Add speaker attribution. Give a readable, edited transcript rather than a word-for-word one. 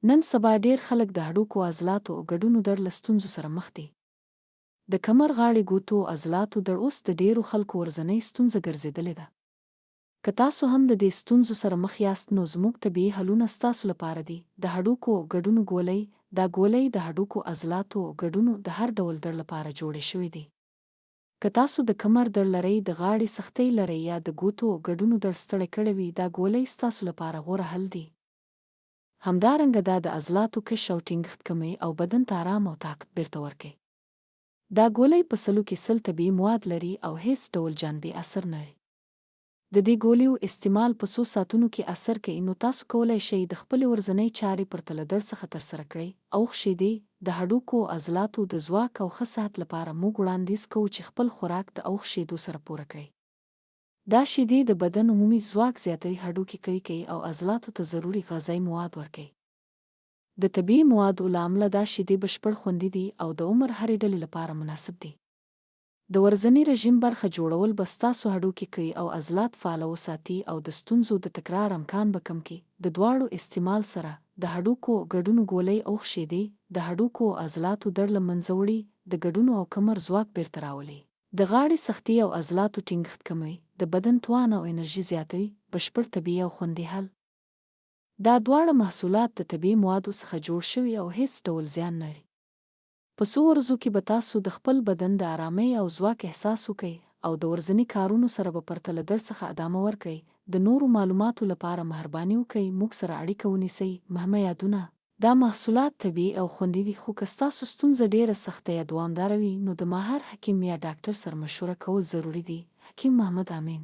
Speaker 1: نن سبا ډېر خلک د هډوکو عضلاتو او ګډونو درد له ستونزو سره مخ دي. د کمر غاړې ګوتو عضلاتو درد اوس د ډېرو خلکو ورځنۍ ستونزه ګرځېدلې ده. که تاسو هم د دې ستونزو سره مخ یاست نو زموږ طبیعي حلونه ستاسو لپاره دي. د هډوکو او ګډونو ګولۍ. دا ګولۍ د هډوکو عضلاتو او ګډونو د هر ډول درد لپاره جوړې شوې دي. که تاسو د کمر درد لرئ، د غاړې سختۍ لرئ یا د ګوتو او ګډونو درد ستړی کړی وي، دا ګولۍ ستاسو لپاره غوره حل دي. همدارنګه دا د عضلاتو کش او ټینګښت کموي او بدن ته آرام او طاقت بیرته ورکوي. دا ګولۍ په سلو کې 100 طبیعي مواد لري او هیڅ ډول جانبي اثر نه لري. د دې ګولیو استعمال په څو ساعتونو کې اثر کوي، نو تاسو کولی شئ د خپلې ورځنۍ چارې پرته له درد څخه ترسره کړئ. اوښ شیدې. د هډوکو عضلاتو د ځواک او ښه صحت لپاره موږ وړاندیز کوو چې خپل خوراک د اوښ شیدو سره پوره کړئ. دا شیدې د بدن عمومي ځواک زیاتوي، هډوکي قوي کوي او عضلاتو ته ضروري غذایي مواد ورکوي. د طبیعي موادو له امله دا شیدې بشپړ خوندي دي او د عمر هرې ډلې لپاره مناسب دي. د ورځني رژیم برخه جوړول به ستاسو هډوکي قوي او عضلات فعاله وساتي او د ستونزو د تکرار امکان به کم کړي. د دواړو استعمال سره د هډوکو ګډونو ګولۍ اوښ شیدې د هډوکو او عضلاتو درد له منځه وړي، د ګډونو او کمر ځواک بیرته راولي، د غاړې سختي او عضلاتو ټینګښت کموي، د بدن توان او انرژي زیاتوي. بشپړ طبیعي او خوندي حل. دا دواړه محصولات د طبیعي موادو څخه جوړ شوي او هیڅ ډول زیان نه لري. په څو ورځو کې به تاسو د خپل بدن د آرامۍ او ځواک احساس وکړئ او د ورځني کارونو سره به پرته له درد څخه ادامه ورکړئ. د نورو معلوماتو لپاره مهرباني وکړئ موږ سره اړیکه ونیسئ. مهمه یادونه: دا محصولات طبیعي او خوندي دي، خو که ستاسو ستونزه ډیره سخته یا دوامداره وي نو د ماهر حکیم یا ډاکټر سره مشوره کول ضروري دي. حکیم محمد امین.